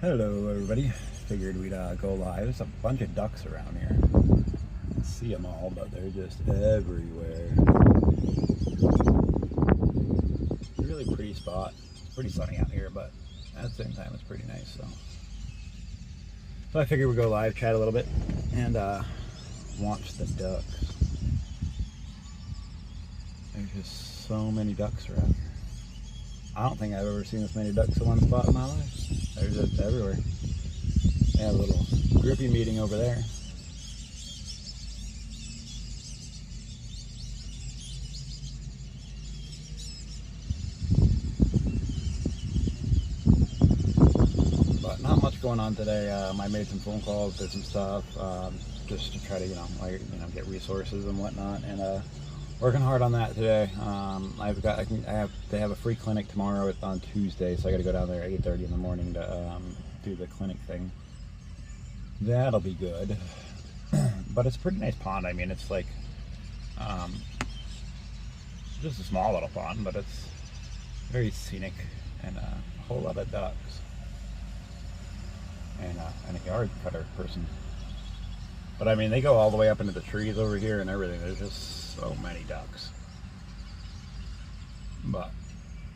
Hello everybody, figured we'd go live. There's a bunch of ducks around here. I see them all, but they're just everywhere. It's a really pretty spot. It's pretty sunny out here, but at the same time it's pretty nice. So I figured we'd go live, chat a little bit, and watch the ducks. There's just so many ducks around here. I don't think I've ever seen this many ducks in one spot in my life. They're just everywhere. They have a little groupie meeting over there. But not much going on today. I made some phone calls, did some stuff, just to try to, get resources and whatnot, and working hard on that today. They have a free clinic tomorrow on Tuesday, so I got to go down there at 8:30 in the morning to do the clinic thing. That'll be good. But it's a pretty nice pond. I mean, it's like just a small little pond, but it's very scenic, and a whole lot of ducks, and a yard cutter person. But I mean, they go all the way up into the trees over here and everything. There's just so many ducks. But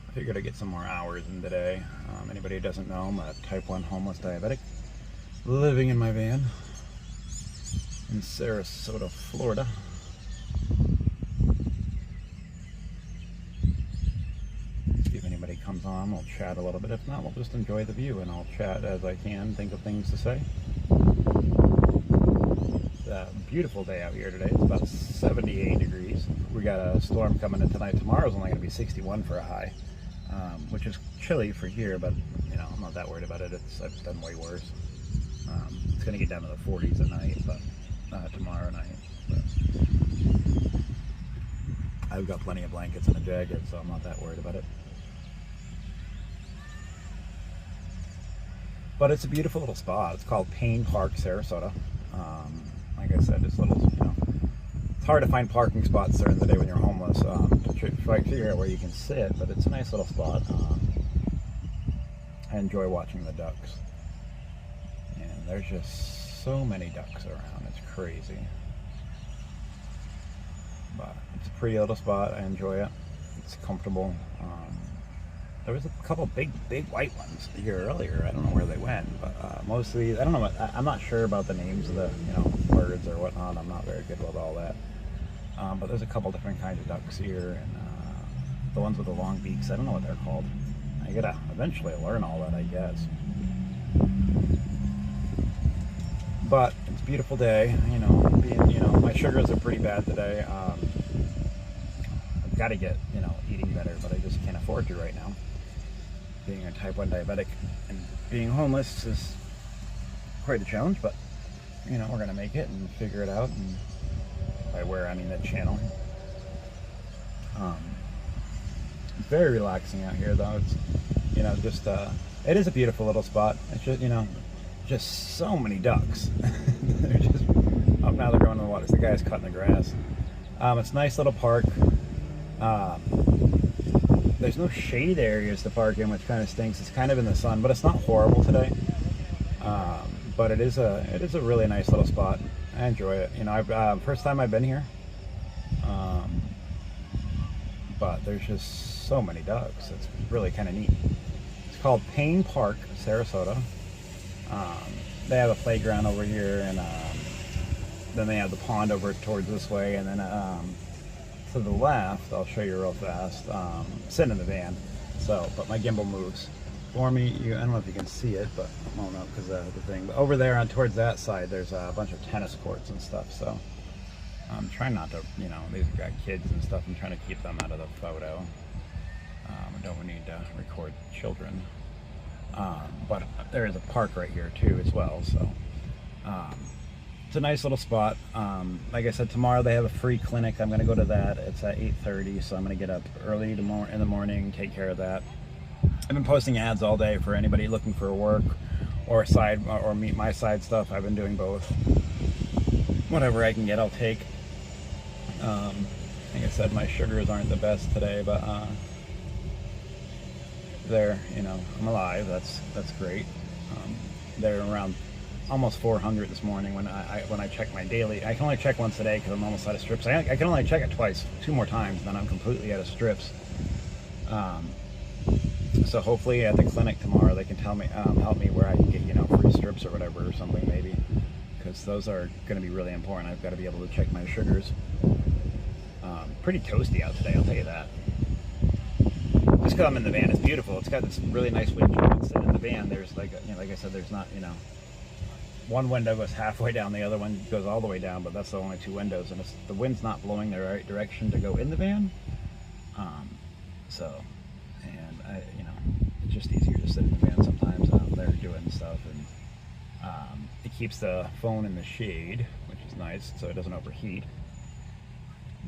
I figured I'd get some more hours in today. Anybody who doesn't know, I'm a type 1 homeless diabetic living in my van in Sarasota, Florida. See if anybody comes on, we'll chat a little bit. If not, we'll just enjoy the view, and I'll chat as I can, think of things to say. A beautiful day out here today. It's about 78 degrees. We got a storm coming in tonight. Tomorrow's only going to be 61 for a high, which is chilly for here, but I'm not that worried about it. I've done way worse. It's going to get down to the 40s at night, but tomorrow night. But I've got plenty of blankets and a jacket, so I'm not that worried about it. But it's a beautiful little spot. It's called Payne Park, Sarasota. Like I said, it's it's hard to find parking spots during the day when you're homeless, to try to figure out where you can sit, but it's a nice little spot. I enjoy watching the ducks, and there's just so many ducks around, it's crazy. But it's a pretty little spot. I enjoy it. It's comfortable. There was a couple big white ones here earlier. I don't know where they went, but most of these, I don't know. I'm not sure about the names of the birds or whatnot. I'm not very good with all that. But there's a couple different kinds of ducks here, and the ones with the long beaks, I don't know what they're called. I gotta eventually learn all that, I guess. But it's a beautiful day. My sugars are pretty bad today. I've got to get eating better, but I just can't afford to right now. Being a type 1 diabetic and being homeless is quite a challenge, but we're gonna make it and figure it out. And by where I mean the channel. It's very relaxing out here, though. It's it is a beautiful little spot. It's just so many ducks. They're just now they're going to the water. The guy's cutting the grass. It's a nice little park. There's no shade areas to park in, which kind of stinks. It's kind of in the sun, but it's not horrible today. But it is a really nice little spot. I enjoy it. First time I've been here. But there's just so many ducks. It's really kind of neat. It's called Payne Park, Sarasota. They have a playground over here, and then they have the pond over towards this way, and then to the left, I'll show you real fast. Sitting in the van, but my gimbal moves for me. I don't know if you can see it, but I don't know because of the thing. But over there, on towards that side, there's a bunch of tennis courts and stuff. So I'm trying not to, these got kids and stuff. I'm trying to keep them out of the photo. I don't need to record children. But there is a park right here too, as well. So. It's a nice little spot. Like I said, tomorrow they have a free clinic. I'm going to go to that. It's at 8:30, so I'm going to get up early in the morning, take care of that. I've been posting ads all day for anybody looking for work or meet my side stuff. I've been doing both. Whatever I can get, I'll take. Like I said, my sugars aren't the best today, but they're, I'm alive. That's great. They're around almost 400 this morning when I check my daily. I can only check once a day because I'm almost out of strips. I can only check it twice, 2 more times, then I'm completely out of strips. So hopefully at the clinic tomorrow they can tell me, help me where I can get, free strips or whatever, or something maybe, because those are going to be really important. I've got to be able to check my sugars. Pretty toasty out today, I'll tell you that. Just because I'm in the van, it's beautiful. It's got this really nice wind chill. Sitting in the van, there's like I said, there's not, one window goes halfway down, the other one goes all the way down, but that's the only 2 windows, and the wind's not blowing the right direction to go in the van. It's just easier to sit in the van sometimes out there doing stuff, and it keeps the phone in the shade, which is nice, so it doesn't overheat.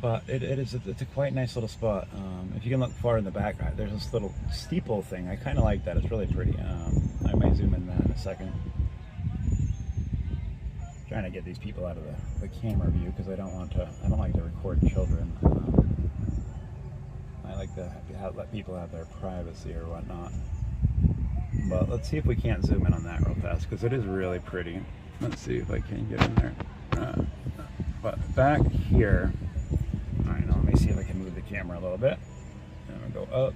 But it's a quite nice little spot. If you can look far in the back, there's this little steeple thing. I kind of like that. It's really pretty. I might zoom in that in a second. Trying to get these people out of the camera view because I don't like to record children. I like to let people have their privacy or whatnot. But let's see if we can't zoom in on that real fast, because it is really pretty. Let's see if I can get in there. But back here, all right, now let me see if I can move the camera a little bit. And we'll go up,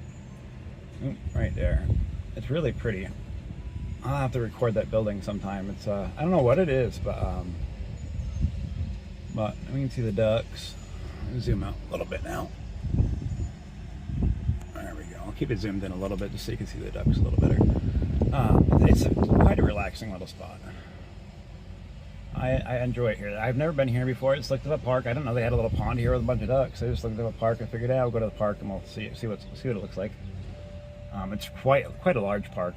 right there. It's really pretty. I'll have to record that building sometime. It's I don't know what it is, but we can see the ducks. Zoom out a little bit now. There we go. I'll keep it zoomed in a little bit just so you can see the ducks a little better. It's quite a relaxing little spot. I enjoy it here. I've never been here before. I just looked at the park. I didn't know they had a little pond here with a bunch of ducks. I just looked at the park and figured, I'll go to the park and we'll see what it looks like. It's quite a large park.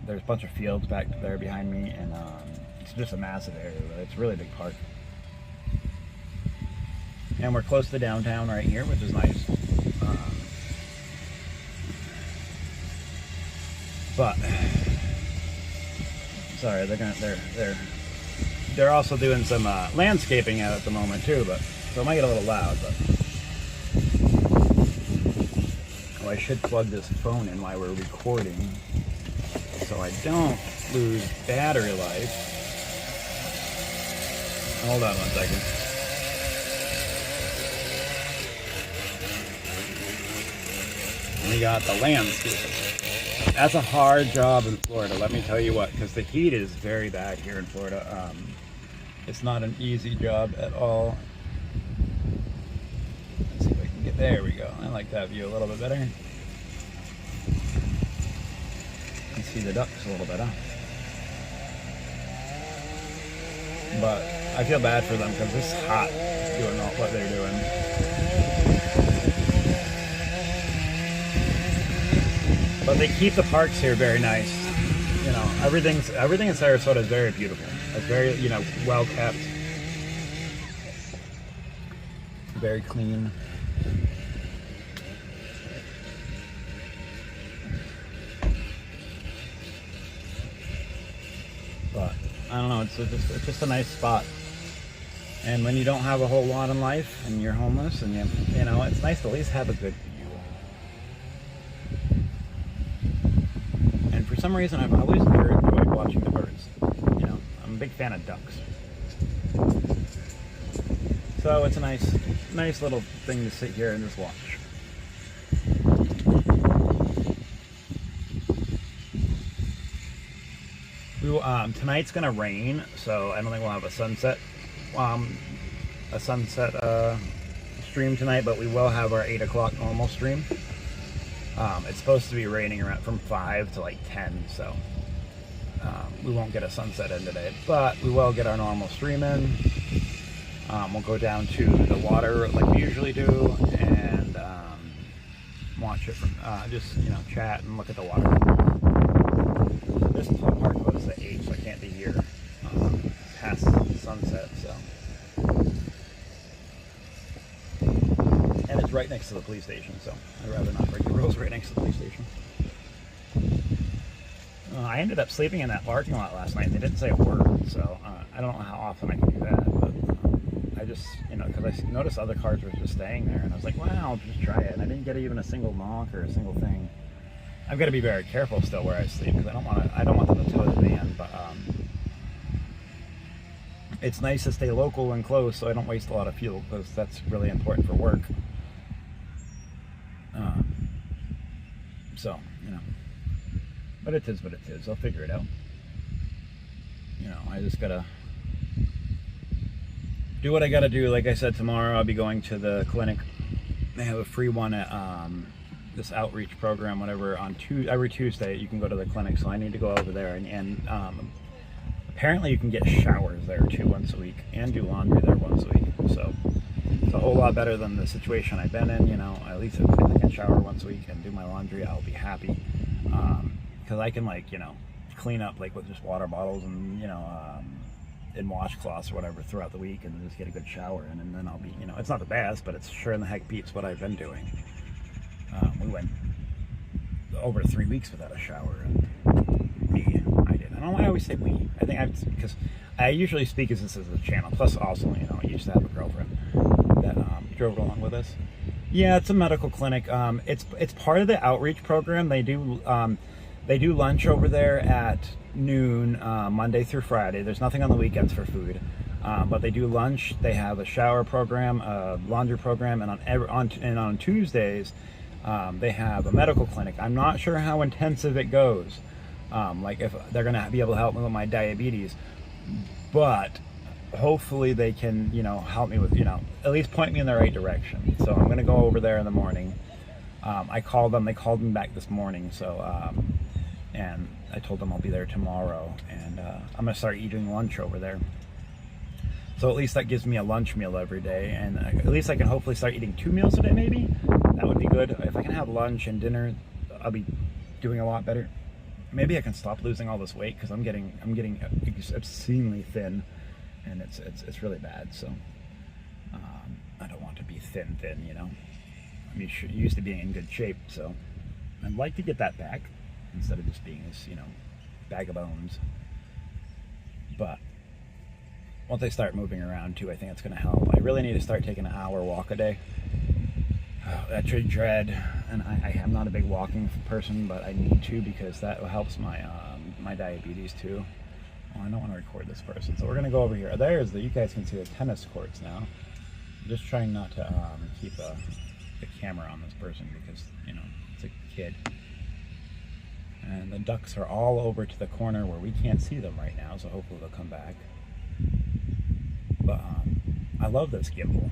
There's a bunch of fields back there behind me, and it's just a massive area. But it's a really big park. And we're close to downtown right here, which is nice. But sorry, they're also doing some landscaping out at the moment too. But so it might get a little loud. But I should plug this phone in while we're recording, so I don't lose battery life. Hold on 1 second. We got the landscape. That's a hard job in Florida, let me tell you what, because the heat is very bad here in Florida. It's not an easy job at all. Let's see if I can get, there we go. I like that view a little bit better. You can see the ducks a little better. But I feel bad for them because it's hot doing what they're doing. But they keep the parks here very nice. Everything in Sarasota is very beautiful. It's very, well kept. Very clean. But I don't know, it's just a nice spot. And when you don't have a whole lot in life and you're homeless and it's nice to at least have a good view. And for some reason I've always enjoyed watching the birds. I'm a big fan of ducks. So it's a nice little thing to sit here and just watch. Tonight's gonna rain, so I don't think we'll have a sunset stream tonight, but we will have our 8 o'clock normal stream. It's supposed to be raining around from 5 to like 10, so we won't get a sunset in today, but we will get our normal stream in. We'll go down to the water like we usually do, and watch it from just chat and look at the water. This part goes to 8, so I can't be here past sunset. So, and it's right next to the police station, so I'd rather not break the rules right next to the police station. I ended up sleeping in that parking lot last night. They didn't say a word, so I don't know how often I can do that, but I just, because I noticed other cars were just staying there, and I was like, well, I'll just try it. And I didn't get even a single knock or a single thing. I've got to be very careful still where I sleep, because I don't want them to tow the van. it's nice to stay local and close so I don't waste a lot of fuel, because that's really important for work. So, you know, but it is what it is. I'll figure it out. You know, I just gotta do what I gotta do. Like I said, tomorrow I'll be going to the clinic. They have a free one at this outreach program, whatever, on every Tuesday you can go to the clinic, so I need to go over there, and apparently you can get showers there too once a week, and do laundry there once a week. So it's a whole lot better than the situation I've been in. You know, at least if I can shower once a week and do my laundry, I'll be happy, because I can, like, you know, clean up like with just water bottles and, you know, in washcloths or whatever throughout the week, and just get a good shower in, and then I'll be, you know, it's not the best, but it's sure in the heck beats what I've been doing. We went over 3 weeks without a shower, and I did. I don't know why I always say we. I think because I usually speak as this is a channel. Plus, also, you know, I used to have a girlfriend that drove along with us. Yeah, it's a medical clinic. It's part of the outreach program. They do lunch over there at noon, Monday through Friday. There's nothing on the weekends for food, but they do lunch. They have a shower program, a laundry program, and on Tuesdays they have a medical clinic. I'm not sure how intensive it goes, like if they're gonna be able to help me with my diabetes, but hopefully they can, you know, help me with, you know, at least point me in the right direction. So I'm gonna go over there in the morning. I called them. They called me back this morning. So and I told them I'll be there tomorrow, and I'm gonna start eating lunch over there. So at least that gives me a lunch meal every day, and at least I can hopefully start eating 2 meals a day. Maybe that would be good. If I can have lunch and dinner, I'll be doing a lot better. Maybe I can stop losing all this weight, because I'm getting obscenely thin, and it's really bad. So I don't want to be thin, you know. I'm used to being in good shape, so I'd like to get that back instead of just being this, you know, bag of bones. But once I start moving around too, I think it's going to help. I really need to start taking an hour walk a day. That's a dread, and I am not a big walking person, but I need to, because that helps my my diabetes too. Oh, I don't want to record this person, so we're going to go over here. You guys can see the tennis courts now. I'm just trying not to keep the camera on this person, because, you know, it's a kid. And the ducks are all over to the corner where we can't see them right now, so hopefully they'll come back. But I love this gimbal.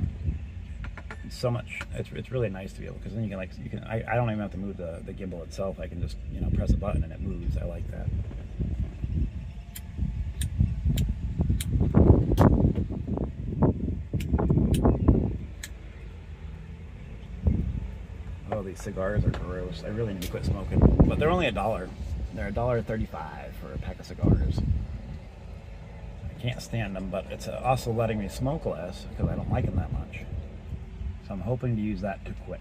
It's so much. It's really nice to be able, because then you can I don't even have to move the gimbal itself. I can just, you know, press a button and it moves. I like that. Oh, these cigars are gross. I really need to quit smoking. But they're only $1. They're $1.35 for a pack of cigars. I can't stand them, but it's also letting me smoke less, because I don't like them that much. So I'm hoping to use that to quit.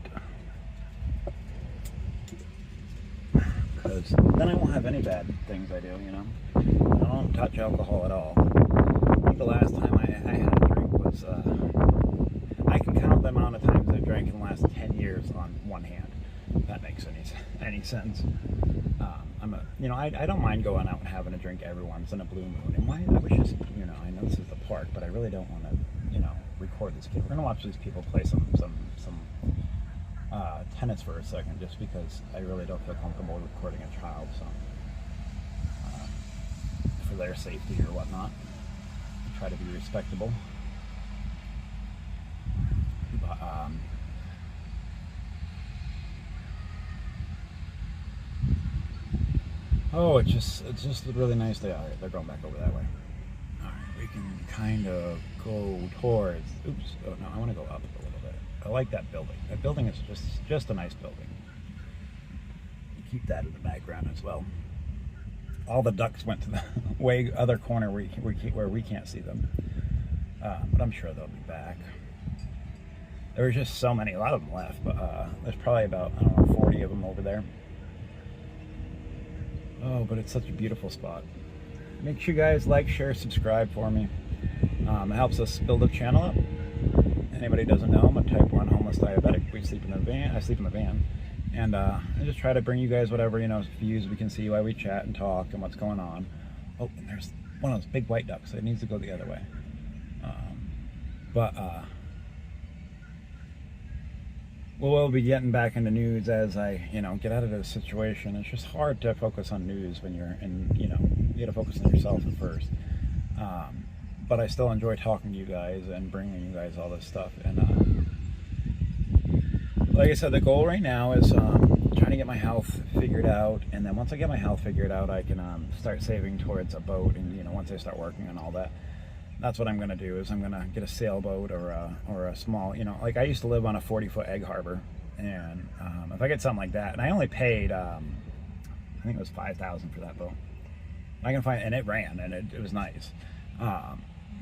Because then I won't have any bad things I do, you know. I don't touch alcohol at all. I think the last time I had a drink was, I can count the amount of times I've drank in the last 10 years on one hand, if that makes any sense. I don't mind going out and having a drink every once in a blue moon. And I wish just, you know, I know this is the park, but I really don't want to, you know, record this kid. We're gonna watch these people play some tennis for a second, just because I really don't feel comfortable recording a child. So for their safety or whatnot, I try to be respectable. But oh, it's just a really nice day. All right, they're going back over that way. All right, we can kind of go towards. Oops. Oh no, I want to go up a little bit. I like that building. That building is just a nice building. Keep that in the background as well. All the ducks went to the other corner where we can't see them, but I'm sure they'll be back. There were just so many. A lot of them left, but there's probably about, I don't know, 40 of them over there. Oh, but it's such a beautiful spot. Make sure you guys like, share, subscribe for me. It helps us build the channel up. Anybody doesn't know, I'm a type 1 homeless diabetic. We sleep in a van. I sleep in the van, and I just try to bring you guys whatever, you know, views we can see while we chat and talk and what's going on. Oh, and there's one of those big white ducks. It needs to go the other way. But we'll be getting back into news as I, get out of this situation. It's just hard to focus on news when you're in, you got to focus on yourself at first. But I still enjoy talking to you guys and bringing you guys all this stuff. And like I said, the goal right now is trying to get my health figured out. And then once I get my health figured out, I can start saving towards a boat. And, once I start working on all that, that's what I'm going to do, is I'm going to get a sailboat or a small, like I used to live on a 40-foot egg harbor. And if I get something like that, and I only paid, I think it was $5,000 for that boat. I can find, and it ran, and it was nice.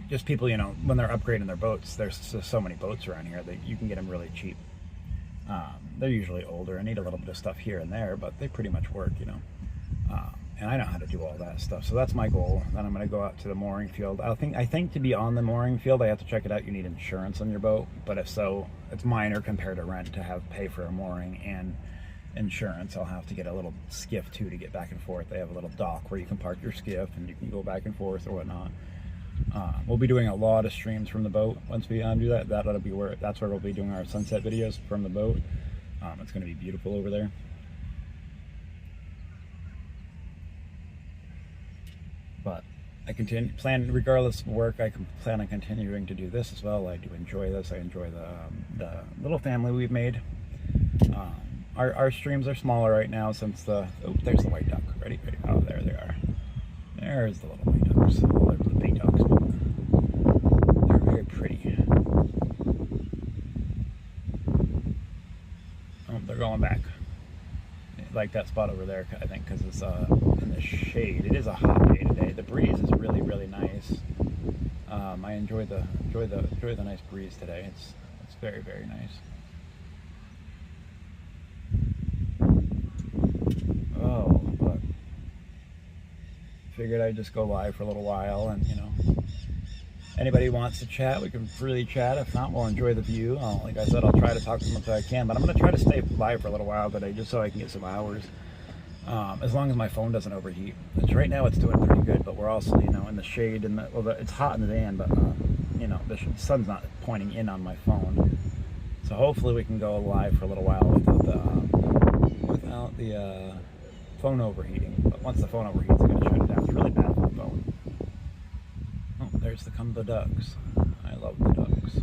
Just people, when they're upgrading their boats, there's just so many boats around here that you can get them really cheap. They're usually older and need a little bit of stuff here and there, but they pretty much work, and I know how to do all that stuff. So that's my goal. Then I'm going to go out to the mooring field. I think to be on the mooring field, I have to check it out. You need insurance on your boat, but if so, it's minor compared to rent to pay for a mooring and insurance. I'll have to get a little skiff too to get back and forth. They have a little dock where you can park your skiff and you can go back and forth or whatnot. We'll be doing a lot of streams from the boat once we do that. That's where we'll be doing our sunset videos from the boat. It's going to be beautiful over there. But I plan, regardless of work, I can plan on continuing to do this as well. I do enjoy this. I enjoy the little family we've made. Our streams are smaller right now since there's the white duck. Ready? Oh, there they are. There's the little white ducks. Well, they're the big ducks, but they're very pretty. Oh, they're going back. Like that spot over there, I think, because it's in the shade. It is a hot day today. The breeze is really, really nice. I enjoy the nice breeze today. It's very, very nice. Oh, but figured I'd just go live for a little while, and anybody who wants to chat, we can freely chat. If not, we'll enjoy the view. Like I said, I'll try to talk to them if I can, but I'm going to try to stay live for a little while today just so I can get some hours, as long as my phone doesn't overheat. Which right now it's doing pretty good, but we're also, in the shade, and it's hot in the van, but, the sun's not pointing in on my phone. So hopefully we can go live for a little while without the phone overheating. But once the phone overheats, I'm going to shut it down. It's really bad for the phone. Oh, there's the ducks. I love the ducks.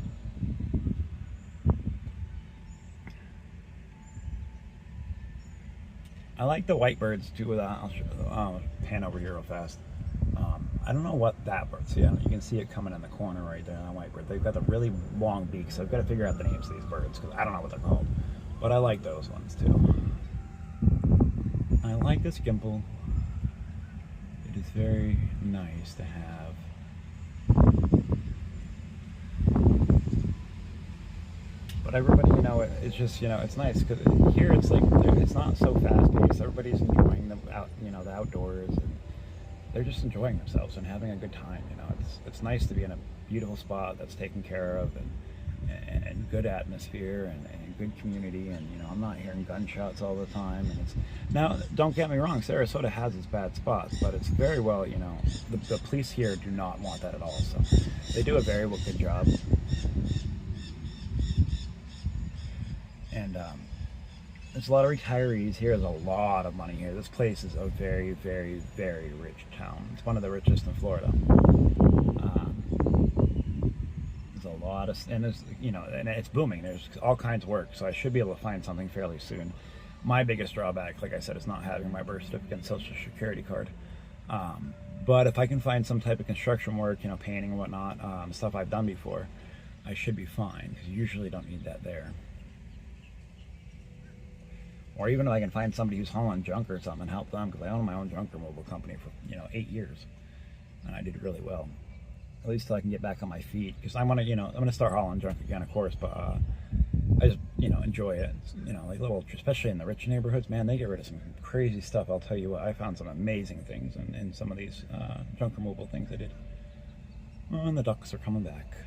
I like the white birds too. I'll pan over here real fast. I don't know what that bird. See, you can see it coming in the corner right there. That white bird. They've got the really long beak, so I've got to figure out the names of these birds because I don't know what they're called. But I like those ones too. I like this gimbal. It is very nice to have. But everybody, it's just, it's nice because here it's like, it's not so fast paced. Everybody's enjoying the outdoors, and they're just enjoying themselves and having a good time. It's nice to be in a beautiful spot that's taken care of, and good atmosphere and good community. And I'm not hearing gunshots all the time. And now, don't get me wrong, Sarasota has its bad spots, but it's very well, the police here do not want that at all. So they do a very good job. And there's a lot of retirees here. There's a lot of money here. This place is a very, very, very rich town. It's one of the richest in Florida. There's a lot of, and there's, and it's booming. There's all kinds of work, so I should be able to find something fairly soon. My biggest drawback, like I said, is not having my birth certificate and social security card. But if I can find some type of construction work, painting and whatnot, stuff I've done before, I should be fine, because you usually don't need that there. Or even if I can find somebody who's hauling junk or something and help them, because I own my own junk removal company for 8 years, and I did really well. At least till I can get back on my feet, because I want to, I'm going to start hauling junk again, of course. But I just, enjoy it. Like especially in the rich neighborhoods, man, they get rid of some crazy stuff. I'll tell you what, I found some amazing things in some of these junk removal things I did. Oh, and the ducks are coming back.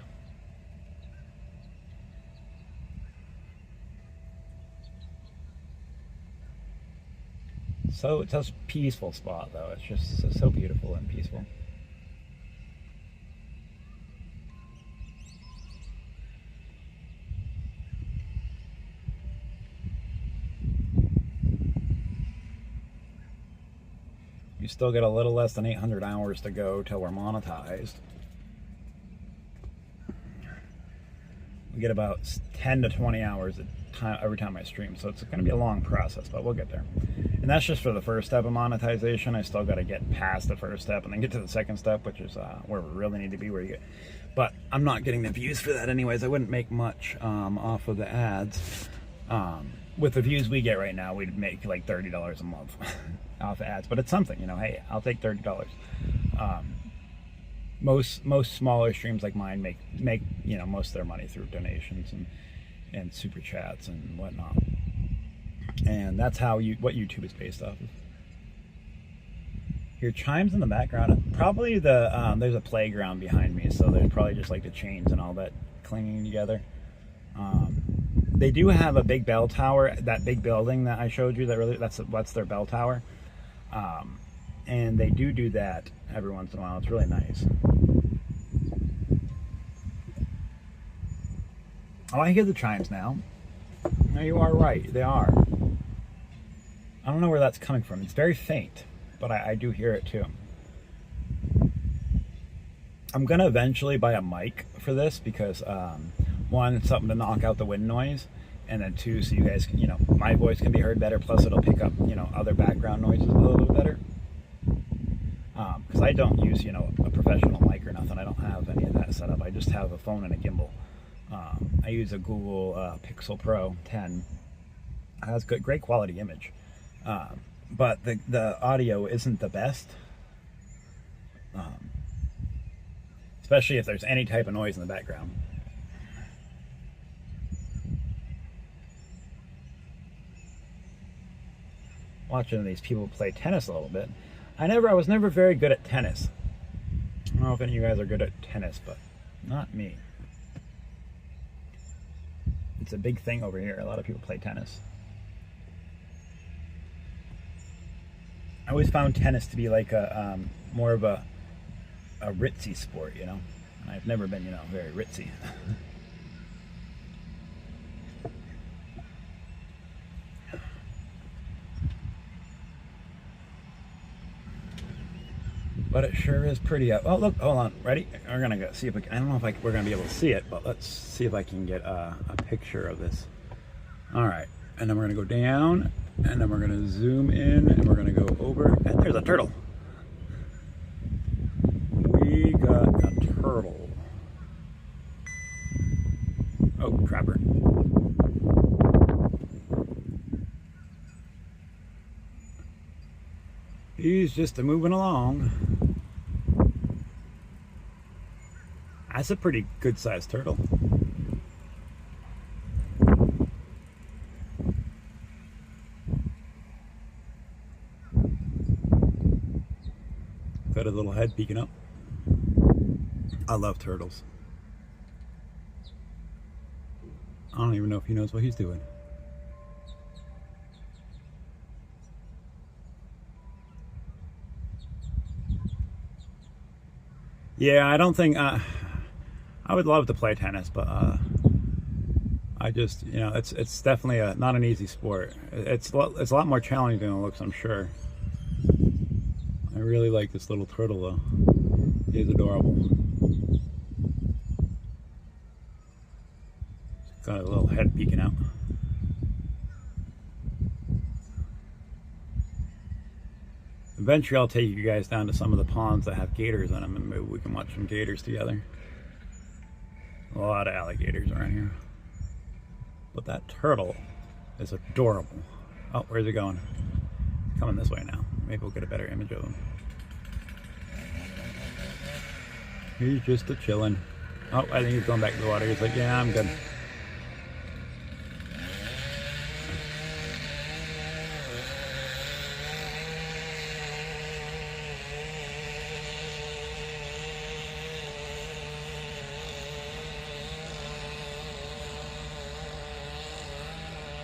So it's such a peaceful spot, though. It's just so beautiful and peaceful. We still get a little less than 800 hours to go till we're monetized. We get about 10 to 20 hours every time I stream, so it's going to be a long process, but we'll get there. And that's just for the first step of monetization. I still got to get past the first step and then get to the second step, which is where we really need to be. But I'm not getting the views for that anyways. I wouldn't make much off of the ads. With the views we get right now, we'd make like $30 a month off ads, but it's something, you know. Hey, I'll take $30. Most smaller streams like mine make you know, most of their money through donations and super chats and whatnot, and that's how what YouTube is based off of. Hear chimes in the background. Probably there's a playground behind me, so there's probably just like the chains and all that clinging together. They do have a big bell tower. That big building that I showed you, that's their bell tower. And they do that every once in a while. It's really nice. Oh, I hear the chimes now. No, you are right. They are. I don't know where that's coming from. It's very faint, but I do hear it too. I'm going to eventually buy a mic for this because, one, it's something to knock out the wind noise, and then two, so you guys can, you know, my voice can be heard better, plus it'll pick up, you know, other background noises a little bit better. Because I don't use, you know, a professional mic or nothing. I don't have any of that set up. I just have a phone and a gimbal. I use a Google Pixel Pro 10. It has great quality image. But the audio isn't the best. Especially if there's any type of noise in the background. Watching these people play tennis a little bit. I was never very good at tennis. I don't know if any of you guys are good at tennis, but not me. It's a big thing over here. A lot of people play tennis. I always found tennis to be like a more of a ritzy sport, you know. And I've never been, you know, very ritzy. But it sure is pretty up. Oh, look, hold on. Ready? We're going to go see if we can. I don't know if we're going to be able to see it, but let's see if I can get a picture of this. All right. And then we're going to go down, and then we're going to zoom in, and we're going to go over. And there's a turtle. We got a turtle. Oh, crapper. He's just moving along. That's a pretty good sized turtle. Got his little head peeking up. I love turtles. I don't even know if he knows what he's doing. Yeah, I don't think I would love to play tennis, but I just, you know, it's definitely not an easy sport. It's a lot more challenging than it looks, I'm sure. I really like this little turtle though. He's adorable. Got a little head peeking out. Eventually I'll take you guys down to some of the ponds that have gators in them, and maybe we can watch some gators together. A lot of alligators around here. But that turtle is adorable. Oh, where's he going? He's coming this way now. Maybe we'll get a better image of him. He's just chilling. Oh, I think he's going back to the water. He's like, yeah, I'm good.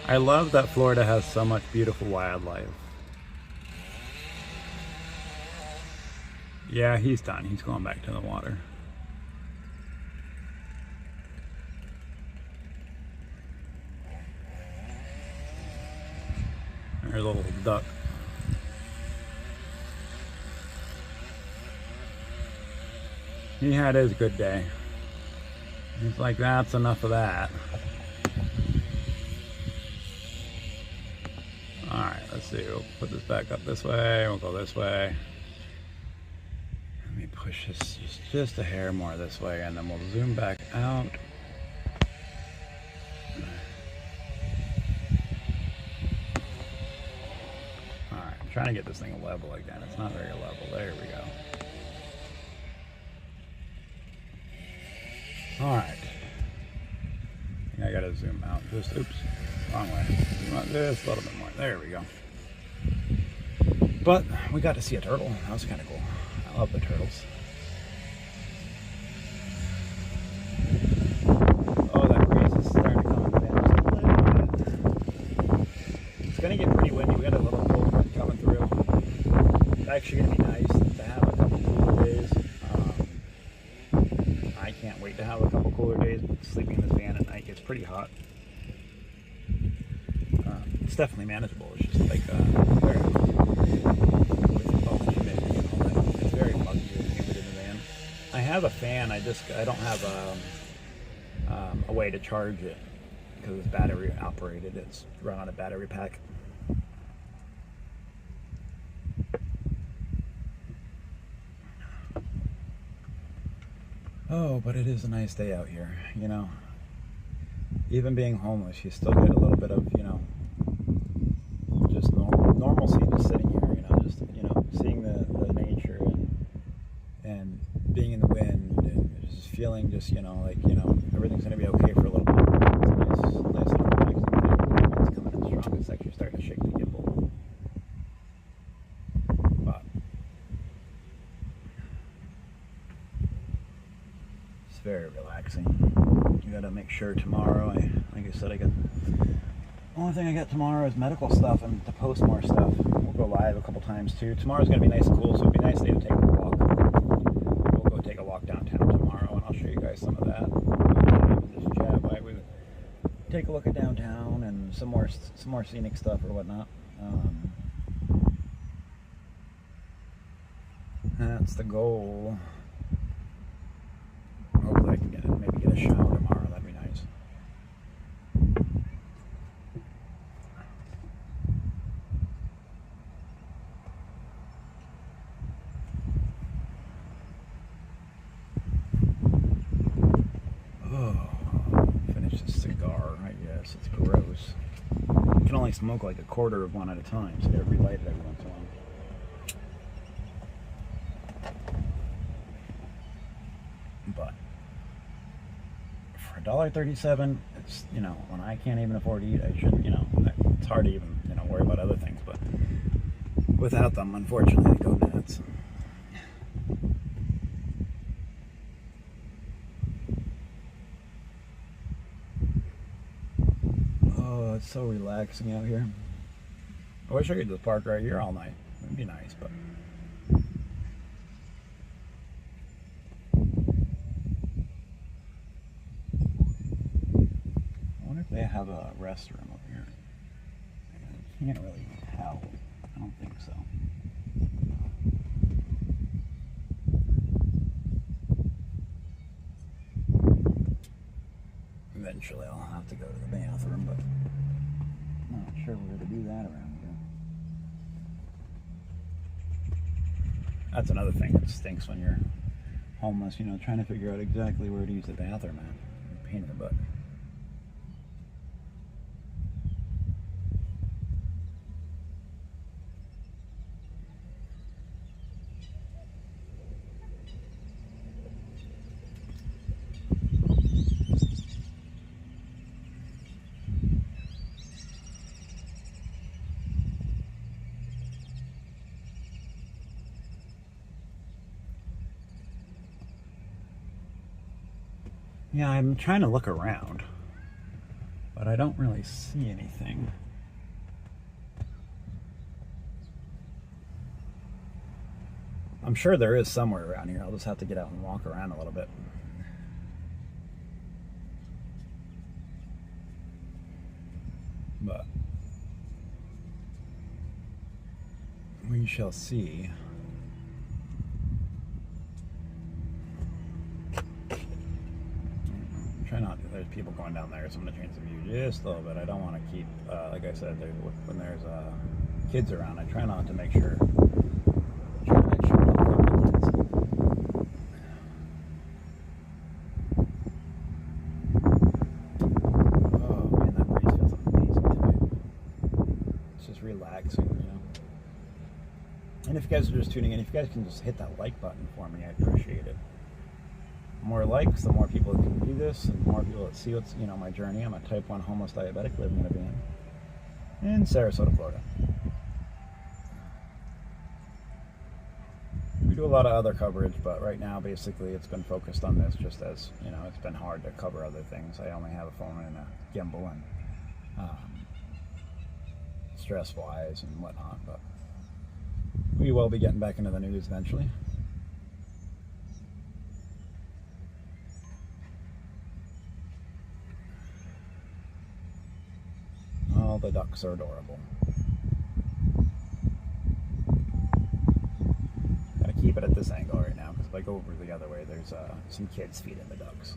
I love that Florida has so much beautiful wildlife. Yeah, he's done. He's going back to the water. There's a little duck. He had his good day. He's like, that's enough of that. Alright, let's see. We'll put this back up this way. We'll go this way. Let me push this just a hair more this way, and then we'll zoom back out. Alright, I'm trying to get this thing level again. It's not very level. There we go. Alright. I gotta zoom out. Just, oops, wrong way. Zoom out just a little bit more. There we go. But we got to see a turtle. That was kind of cool. I love the turtles. Oh, that breeze is starting to come down just a little bit. It's gonna get pretty windy. We got a little cold front coming through. It's actually gonna be nice to have a couple cooler days. I can't wait to have a couple cooler days. Sleeping in this van at night gets pretty hot. It's definitely manageable. It's just like very, with all the humidity and all that. It's very muggy and humid in the van. I have a fan. I don't have a way to charge it because it's battery operated. It's run on a battery pack. Oh, but it is a nice day out here, you know. Even being homeless, you still get a little bit of, you know, just normalcy just sitting here, you know, just, you know, seeing the nature and being in the wind and just feeling just, you know, like, you know, everything's going to be okay for a little bit. It's a nice little relaxing thing. It's coming in strong. It's actually starting to shake the gimbal. But it's very relaxing. You got to make sure tomorrow, like I said, the only thing I got tomorrow is medical stuff and to post more stuff. We'll go live a couple times too. Tomorrow's going to be nice and cool, so it'll be a nice day to take a walk. We'll go take a walk downtown tomorrow, and I'll show you guys some of that. Just chat while we take a look at downtown and some more scenic stuff or whatnot. That's the goal. Hopefully I can maybe get a shower tomorrow. That'd be nice. Oh, finish this cigar. I guess it's gross. You can only smoke like a quarter of one at a time, so you gotta relight it every once in a while. But for $1.37, it's, you know, when I can't even afford to eat, I shouldn't, you know, it's hard to even, you know, worry about other things, but without them, unfortunately, I go nuts. Oh, it's so relaxing out here. I wish I could just park right here all night. It'd be nice, but they have a restroom over here. I can't really tell. I don't think so. Eventually I'll have to go to the bathroom, but I'm not sure where to do that around here. That's another thing that stinks when you're homeless, you know, trying to figure out exactly where to use the bathroom at. Pain in the butt. Yeah, I'm trying to look around, but I don't really see anything. I'm sure there is somewhere around here. I'll just have to get out and walk around a little bit. But we shall see. there's people going down there, so I'm going to change the view just a little bit. I don't want to keep, like I said, when there's kids around, I try not to make sure. Try to make sure I'm not filming kids. Oh man, that breeze feels amazing tonight. It's just relaxing, you know. And if you guys are just tuning in, if you guys can just hit that like button for me, I appreciate it. The more likes, the more people that can view this, and the more people that see what's, you know, my journey. I'm a type 1 homeless diabetic living in a van in Sarasota, Florida. We do a lot of other coverage, but right now, basically, it's been focused on this, just as, you know, it's been hard to cover other things. I only have a phone and a gimbal, and stress-wise and whatnot, but we will be getting back into the news eventually. Oh, the ducks are adorable. Gotta keep it at this angle right now, because if I go over the other way, there's some kids feeding the ducks.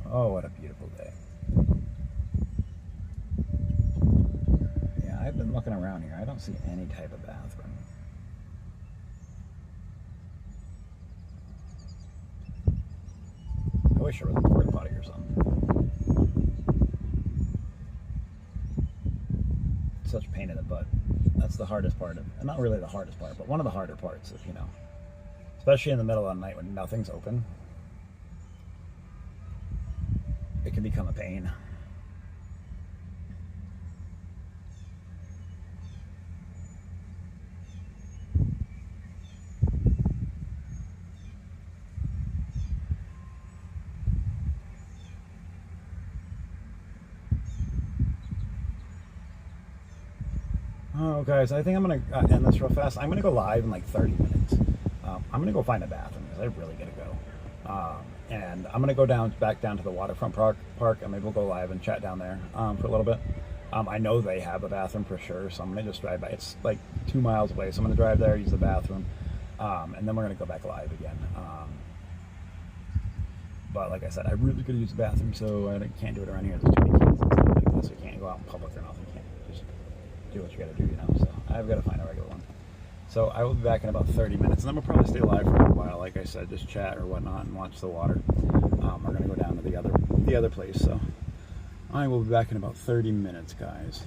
Oh, what a beautiful day. Yeah, I've been looking around here. I don't see any type of bathroom. I wish there was a porta potty or something. It's such a pain in the butt. That's the hardest part of, not really the hardest part, but one of the harder parts of, you know, especially in the middle of the night when nothing's open. It can become a pain. Oh, guys, I think I'm going to end this real fast. I'm going to go live in like 30 minutes. I'm going to go find a bathroom because I really got to go. And I'm going to go back down to the waterfront park, and maybe we'll go live and chat down there for a little bit. I know they have a bathroom for sure, so I'm going to just drive by. It's like 2 miles away, so I'm going to drive there, use the bathroom, and then we're going to go back live again. But like I said, I really could use the bathroom, so I can't do it around here. There's too many kids and stuff like this. You can't go out in public or nothing. You can't just do what you got to do, you know. So I've got to find a regular one. So I will be back in about 30 minutes, and then we'll probably stay live for a while. Like I said, just chat or whatnot and watch the water. We're going to go down to the other place. So I will be back in about 30 minutes, guys.